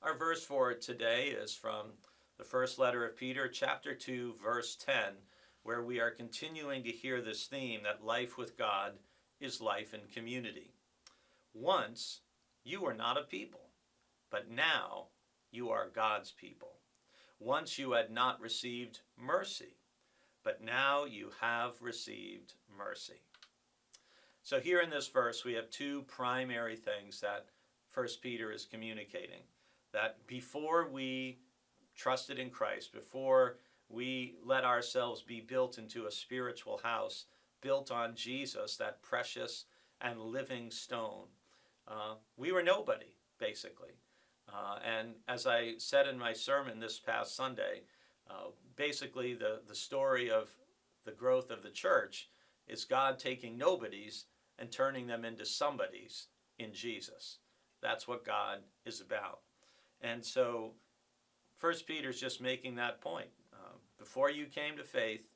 Our verse for today is from the first letter of Peter, chapter 2, verse 10, where we are continuing to hear this theme that life with God is life in community. Once you were not a people, but now you are God's people. Once you had not received mercy, but now you have received mercy. So here in this verse, we have two primary things that 1 Peter is communicating. That before we trusted in Christ, before we let ourselves be built into a spiritual house built on Jesus, that precious and living stone, we were nobody, basically. And as I said in my sermon this past Sunday, basically the story of the growth of the church is God taking nobodies and turning them into somebodies in Jesus. That's what God is about. And so 1 Peter's just making that point. Before you came to faith,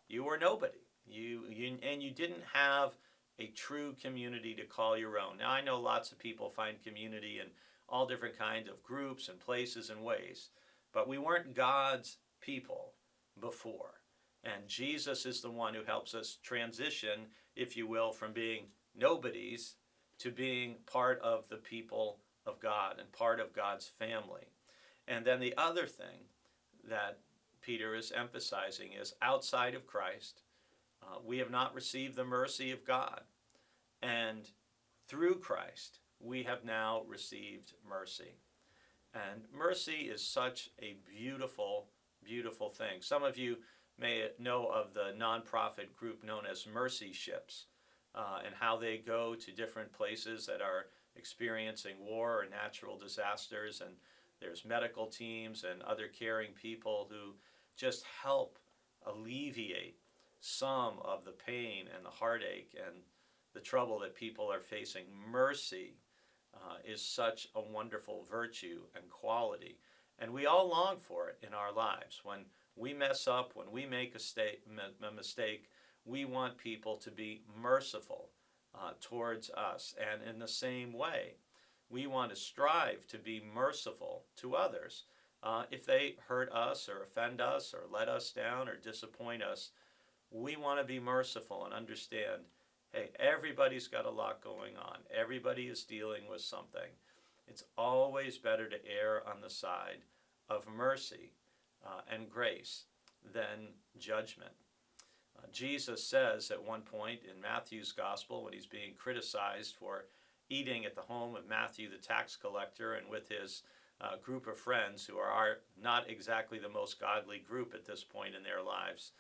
you were nobody. And you didn't have a true community to call your own. Now, I know lots of people find community in all different kinds of groups and places and ways, but we weren't God's people before. And Jesus is the one who helps us transition, if you will, from being nobodies to being part of the people of God and part of God's family. And then the other thing that Peter is emphasizing is outside of Christ, we have not received the mercy of God. And through Christ, we have now received mercy. And mercy is such a beautiful, beautiful thing. Some of you may know of the nonprofit group known as Mercy Ships, and how they go to different places that are experiencing war or natural disasters, and there's medical teams and other caring people who just help alleviate some of the pain and the heartache and the trouble that people are facing. Mercy is such a wonderful virtue and quality, and we all long for it in our lives. When we mess up, when we make a mistake, we want people to be merciful towards us. And in the same way, we want to strive to be merciful to others. If they hurt us or offend us or let us down or disappoint us, we want to be merciful and understand, hey, everybody's got a lot going on. Everybody is dealing with something. It's always better to err on the side of mercy and grace than judgment. Jesus says at one point in Matthew's gospel, when he's being criticized for eating at the home of Matthew the tax collector and with his group of friends who are not exactly the most godly group at this point in their lives,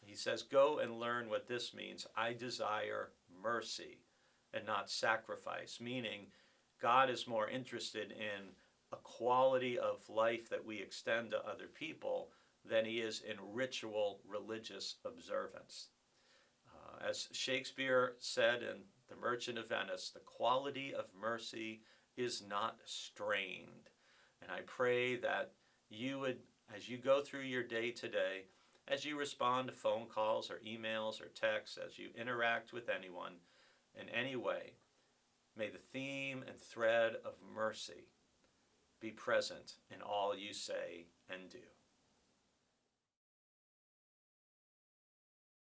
he says, go and learn what this means. I desire mercy and not sacrifice, meaning God is more interested in a quality of life that we extend to other people than he is in ritual religious observance. As Shakespeare said in The Merchant of Venice, the quality of mercy is not strained. And I pray that you would, as you go through your day today, as you respond to phone calls or emails or texts, as you interact with anyone in any way, may the theme and thread of mercy be present in all you say and do.